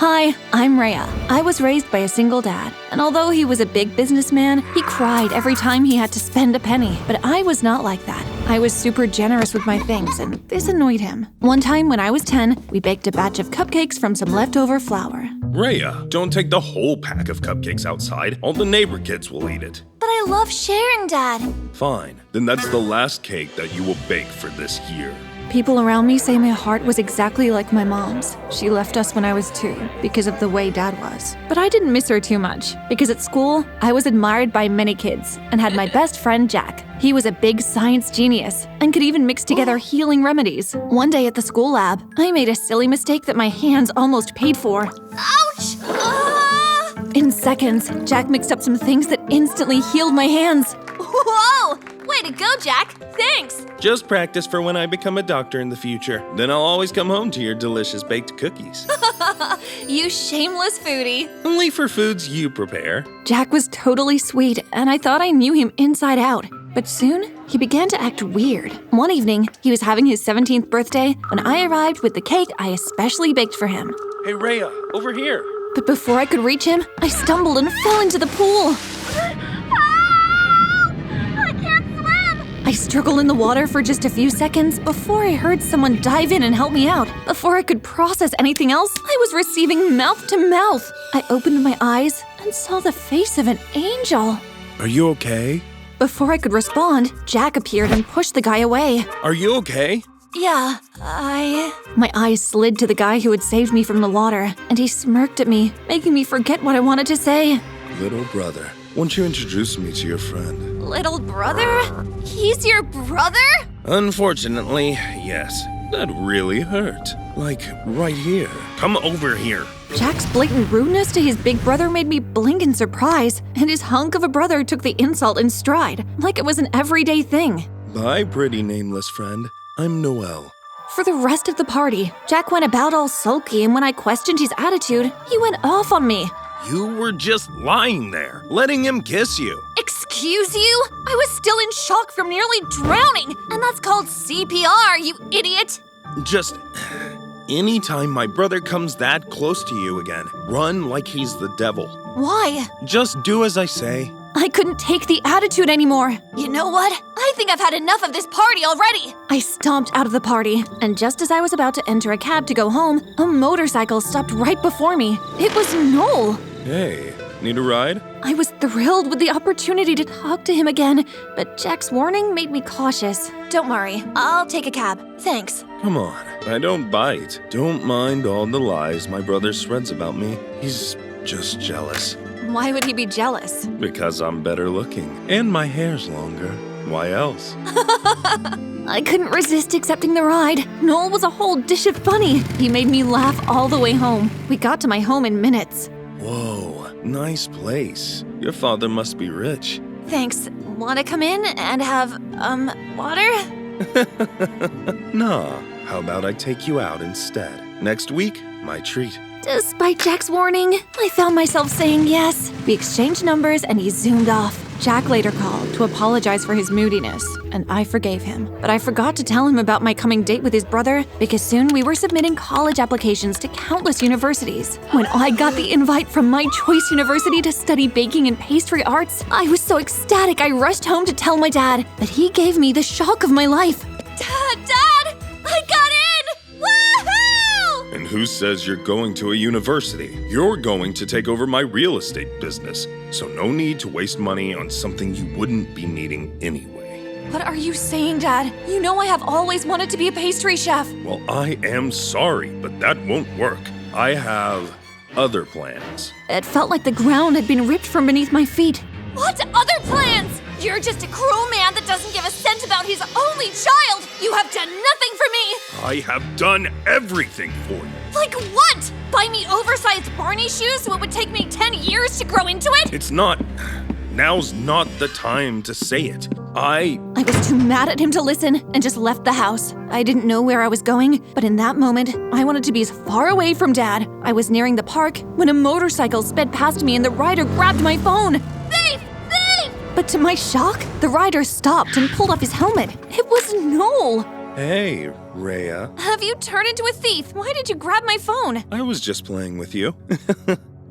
Hi, I'm Rhea. I was raised by a single dad, and although he was a big businessman, he cried every time he had to spend a penny. But I was not like that. I was super generous with my things, and this annoyed him. One time when I was 10, we baked a batch of cupcakes from some leftover flour. Rhea, don't take the whole pack of cupcakes outside. All the neighbor kids will eat it. But I love sharing, Dad. Fine, then that's the last cake that you will bake for this year. People around me say my heart was exactly like my mom's. She left us when I was 2 because of the way Dad was. But I didn't miss her too much because at school, I was admired by many kids and had my best friend Jack. He was a big science genius and could even mix together healing remedies. One day at the school lab, I made a silly mistake that my hands almost paid for. Ouch! In seconds, Jack mixed up some things that instantly healed my hands. Whoa! Way to go, Jack! Thanks! Just practice for when I become a doctor in the future. Then I'll always come home to your delicious baked cookies. You shameless foodie. Only for foods you prepare. Jack was totally sweet, and I thought I knew him inside out. But soon, he began to act weird. One evening, he was having his 17th birthday when I arrived with the cake I especially baked for him. Hey, Rhea, over here. But before I could reach him, I stumbled and fell into the pool. I can't swim! I struggled in the water for just a few seconds before I heard someone dive in and help me out. Before I could process anything else, I was receiving mouth to mouth. I opened my eyes and saw the face of an angel. Are you okay? Before I could respond, Jack appeared and pushed the guy away. Are you okay? Yeah, My eyes slid to the guy who had saved me from the water, and he smirked at me, making me forget what I wanted to say. Little brother, won't you introduce me to your friend? Little brother? He's your brother? Unfortunately, yes. That really hurt. Like, right here. Come over here. Jack's blatant rudeness to his big brother made me blink in surprise, and his hunk of a brother took the insult in stride, like it was an everyday thing. Bye, pretty nameless friend. I'm Noel. For the rest of the party, Jack went about all sulky, and when I questioned his attitude, he went off on me. You were just lying there, letting him kiss you. Excuse you? I was still in shock from nearly drowning, and that's called CPR, you idiot! Just anytime my brother comes that close to you again, run like he's the devil. Why? Just do as I say. I couldn't take the attitude anymore. You know what? I think I've had enough of this party already! I stomped out of the party, and just as I was about to enter a cab to go home, a motorcycle stopped right before me. It was Noel. Hey, need a ride? I was thrilled with the opportunity to talk to him again, but Jack's warning made me cautious. Don't worry, I'll take a cab. Thanks. Come on, I don't bite. Don't mind all the lies my brother spreads about me. He's just jealous. Why would he be jealous? Because I'm better looking, and my hair's longer. Why else? I couldn't resist accepting the ride. Noel was a whole dish of funny. He made me laugh all the way home. We got to my home in minutes. Whoa, nice place. Your father must be rich. Thanks. Wanna come in and have, water? Nah, how about I take you out instead? Next week, my treat. Despite Jack's warning, I found myself saying yes. We exchanged numbers and he zoomed off. Jack later called to apologize for his moodiness, and I forgave him. But I forgot to tell him about my coming date with his brother because soon we were submitting college applications to countless universities. When I got the invite from my choice university to study baking and pastry arts, I was so ecstatic I rushed home to tell my dad, but he gave me the shock of my life. Dad! I got in! Woohoo! And who says you're going to a university? You're going to take over my real estate business, so no need to waste money on something you wouldn't be needing anyway. What are you saying, Dad? You know I have always wanted to be a pastry chef. Well, I am sorry, but that won't work. I have other plans. It felt like the ground had been ripped from beneath my feet. What other plans? You're just a cruel man that doesn't give a cent about his only child! You have done nothing for me! I have done everything for you. Like what? Buy me oversized Barney shoes so it would take me 10 years to grow into it? It's not. Now's not the time to say it. I was too mad at him to listen and just left the house. I didn't know where I was going, but in that moment, I wanted to be as far away from Dad. I was nearing the park when a motorcycle sped past me and the rider grabbed my phone. Thief! Thief! But to my shock, the rider stopped and pulled off his helmet. It was Noel. Hey, Rhea. Have you turned into a thief? Why did you grab my phone? I was just playing with you.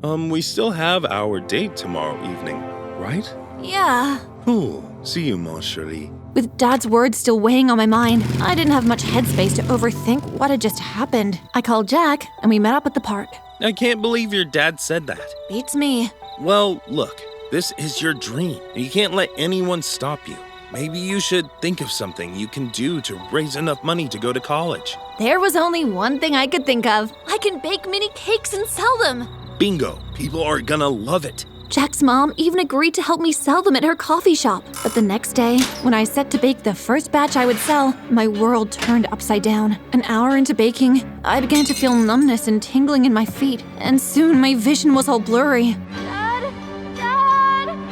We still have our date tomorrow evening, right? Yeah. Cool. See you, mon chéri. With Dad's words still weighing on my mind, I didn't have much headspace to overthink what had just happened. I called Jack, and we met up at the park. I can't believe your dad said that. Beats me. Well, look, this is your dream. You can't let anyone stop you. Maybe you should think of something you can do to raise enough money to go to college. There was only one thing I could think of. I can bake mini cakes and sell them. Bingo! People are gonna love it. Jack's mom even agreed to help me sell them at her coffee shop. But the next day, when I set to bake the first batch I would sell, my world turned upside down. An hour into baking, I began to feel numbness and tingling in my feet, and soon my vision was all blurry. Dad!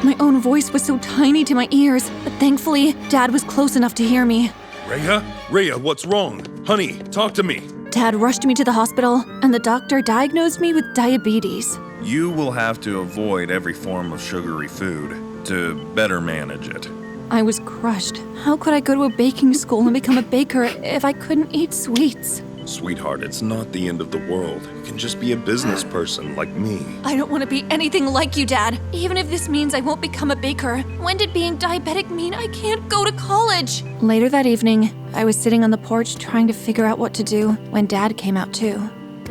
My own voice was so tiny to my ears, but thankfully, Dad was close enough to hear me. Rhea, what's wrong? Honey, talk to me. Dad rushed me to the hospital, and the doctor diagnosed me with diabetes. You will have to avoid every form of sugary food to better manage it. I was crushed. How could I go to a baking school and become a baker if I couldn't eat sweets? Sweetheart, it's not the end of the world. You can just be a business person like me. I don't want to be anything like you, Dad. Even if this means I won't become a baker. When did being diabetic mean I can't go to college? Later that evening, I was sitting on the porch trying to figure out what to do when Dad came out too.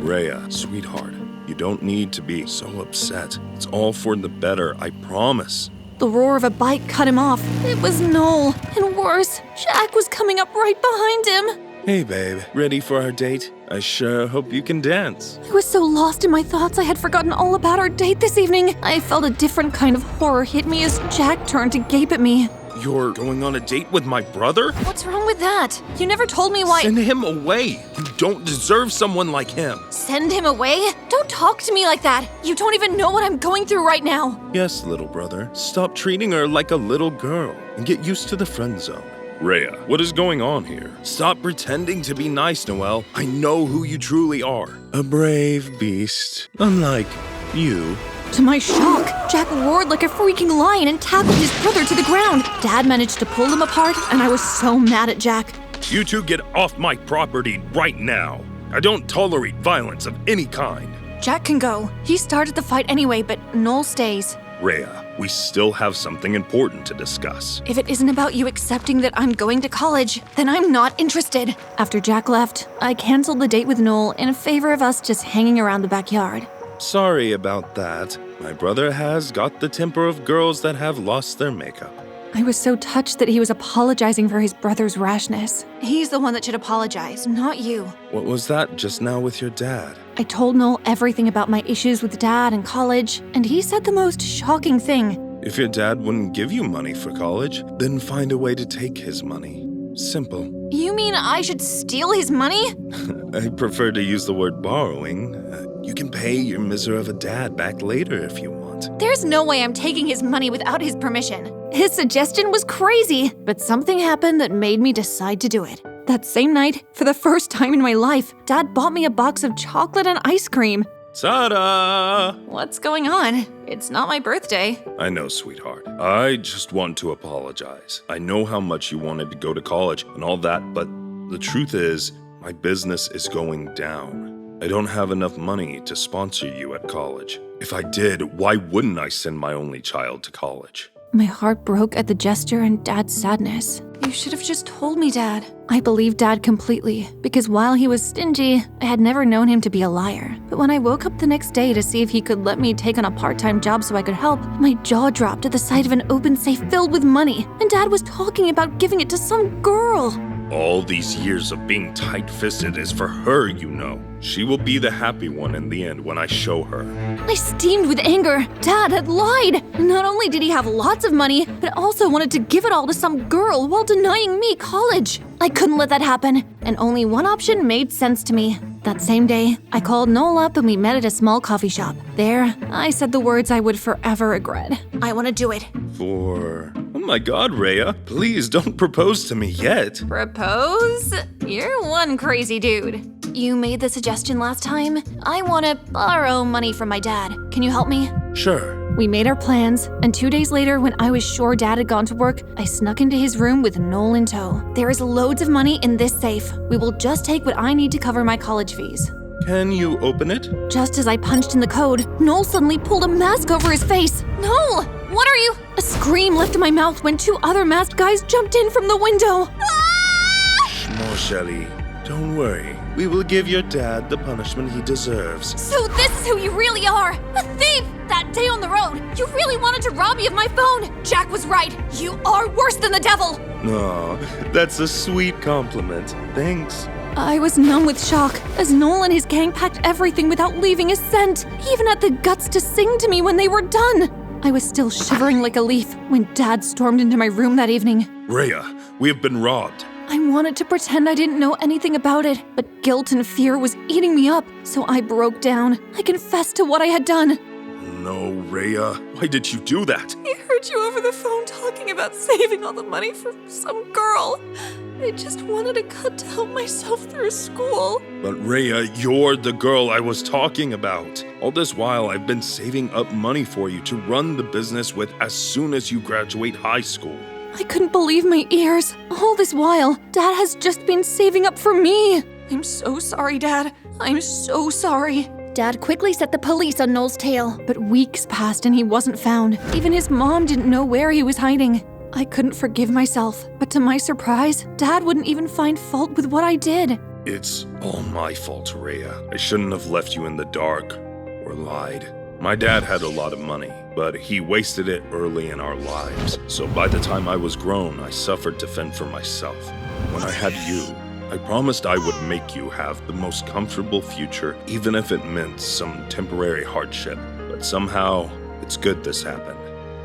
Rhea, sweetheart, you don't need to be so upset. It's all for the better, I promise. The roar of a bike cut him off. It was Noel. And worse, Jack was coming up right behind him. Hey, babe, ready for our date? I sure hope you can dance. I was so lost in my thoughts I had forgotten all about our date this evening. I felt a different kind of horror hit me as Jack turned to gape at me. You're going on a date with my brother? What's wrong with that? You never told me why— Send him away. You don't deserve someone like him. Send him away? Don't talk to me like that. You don't even know what I'm going through right now. Yes, little brother. Stop treating her like a little girl and get used to the friend zone. Rhea, what is going on here? Stop pretending to be nice, Noel. I know who you truly are. A brave beast, unlike you. To my shock, Jack roared like a freaking lion and tackled his brother to the ground. Dad managed to pull them apart, and I was so mad at Jack. You two get off my property right now. I don't tolerate violence of any kind. Jack can go. He started the fight anyway, but Noel stays. Rhea, we still have something important to discuss. If it isn't about you accepting that I'm going to college, then I'm not interested. After Jack left, I canceled the date with Noel in favor of us just hanging around the backyard. Sorry about that. My brother has got the temper of girls that have lost their makeup. I was so touched that he was apologizing for his brother's rashness. He's the one that should apologize, not you. What was that just now with your dad? I told Noel everything about my issues with Dad and college, and he said the most shocking thing. If your dad wouldn't give you money for college, then find a way to take his money. Simple. You mean I should steal his money? I prefer to use the word borrowing. You can pay your miser of a dad back later if you want. There's no way I'm taking his money without his permission. His suggestion was crazy, but something happened that made me decide to do it. That same night, for the first time in my life, Dad bought me a box of chocolate and ice cream. Ta-da! What's going on? It's not my birthday. I know, sweetheart. I just want to apologize. I know how much you wanted to go to college and all that, but the truth is, my business is going down. I don't have enough money to sponsor you at college. If I did, why wouldn't I send my only child to college? My heart broke at the gesture and Dad's sadness. You should have just told me, Dad. I believed Dad completely, because while he was stingy, I had never known him to be a liar. But when I woke up the next day to see if he could let me take on a part-time job so I could help, my jaw dropped at the sight of an open safe filled with money, and Dad was talking about giving it to some girl. All these years of being tight-fisted is for her, you know. She will be the happy one in the end when I show her. I steamed with anger. Dad had lied. Not only did he have lots of money, but also wanted to give it all to some girl while denying me college. I couldn't let that happen, and only one option made sense to me. That same day, I called Noel up and we met at a small coffee shop. There, I said the words I would forever regret. I want to do it. Oh my god, Rhea, please don't propose to me yet. Propose? You're one crazy dude. You made the suggestion last time. I want to borrow money from my dad. Can you help me? Sure. We made our plans, and 2 days later, when I was sure Dad had gone to work, I snuck into his room with Noel in tow. There is loads of money in this safe. We will just take what I need to cover my college fees. Can you open it? Just as I punched in the code, Noel suddenly pulled a mask over his face. Noel, what are you? A scream left in my mouth when 2 other masked guys jumped in from the window. More, Shelly. Don't worry. We will give your dad the punishment he deserves. So this is who you really are, a thief! That day on the road, you really wanted to rob me of my phone. Jack was right. You are worse than the devil. Aw, that's a sweet compliment. Thanks. I was numb with shock as Noel and his gang packed everything without leaving a cent. He even had the guts to sing to me when they were done. I was still shivering like a leaf when Dad stormed into my room that evening. Rhea, we have been robbed. I wanted to pretend I didn't know anything about it, but guilt and fear was eating me up, so I broke down. I confessed to what I had done. No, Rhea. Why did you do that? I heard you over the phone talking about saving all the money for some girl. I just wanted a cut to help myself through school. But Rhea, you're the girl I was talking about. All this while, I've been saving up money for you to run the business with as soon as you graduate high school. I couldn't believe my ears. All this while, Dad has just been saving up for me. I'm so sorry, Dad. I'm so sorry. Dad quickly set the police on Noel's tail, but weeks passed and he wasn't found. Even his mom didn't know where he was hiding. I couldn't forgive myself, but to my surprise, Dad wouldn't even find fault with what I did. It's all my fault, Rhea. I shouldn't have left you in the dark or lied. My dad had a lot of money, but he wasted it early in our lives. So by the time I was grown, I suffered to fend for myself. When I had you, I promised I would make you have the most comfortable future, even if it meant some temporary hardship. But somehow, it's good this happened.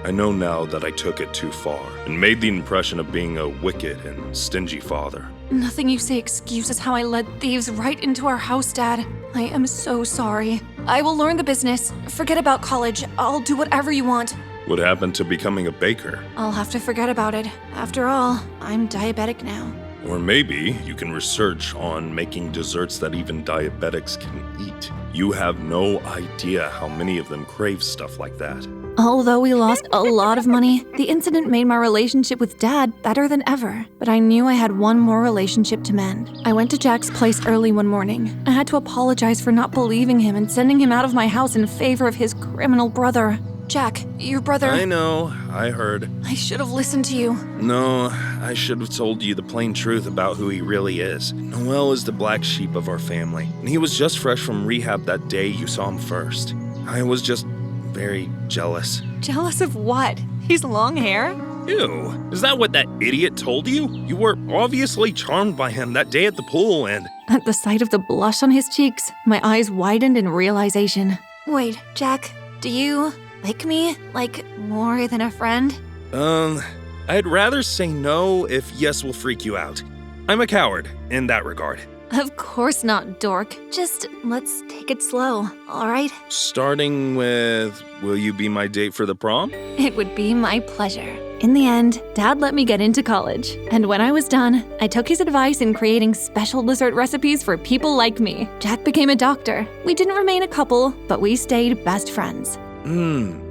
I know now that I took it too far and made the impression of being a wicked and stingy father. Nothing you say excuses how I led thieves right into our house, Dad. I am so sorry. I will learn the business. Forget about college. I'll do whatever you want. What happened to becoming a baker? I'll have to forget about it. After all, I'm diabetic now. Or maybe you can research on making desserts that even diabetics can eat. You have no idea how many of them crave stuff like that. Although we lost a lot of money, the incident made my relationship with Dad better than ever. But I knew I had one more relationship to mend. I went to Jack's place early one morning. I had to apologize for not believing him and sending him out of my house in favor of his criminal brother. Jack, your brother... I know, I heard. I should have listened to you. No, I should have told you the plain truth about who he really is. Noel is the black sheep of our family, and he was just fresh from rehab that day you saw him first. I was just very jealous. Jealous of what? His long hair? Ew, is that what that idiot told you? You were obviously charmed by him that day at the pool and... At the sight of the blush on his cheeks, my eyes widened in realization. Wait, Jack, do you like me? Like, more than a friend? I'd rather say no if yes will freak you out. I'm a coward in that regard. Of course not, dork. Just let's take it slow, all right? Starting with, will you be my date for the prom? It would be my pleasure. In the end, Dad let me get into college. And when I was done, I took his advice in creating special dessert recipes for people like me. Jack became a doctor. We didn't remain a couple, but we stayed best friends.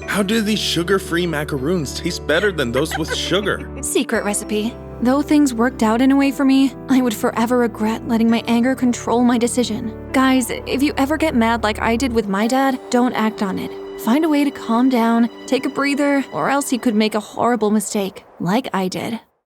How do these sugar-free macaroons taste better than those with sugar? Secret recipe. Though things worked out in a way for me, I would forever regret letting my anger control my decision. Guys, if you ever get mad like I did with my dad, don't act on it. Find a way to calm down, take a breather, or else you could make a horrible mistake, like I did.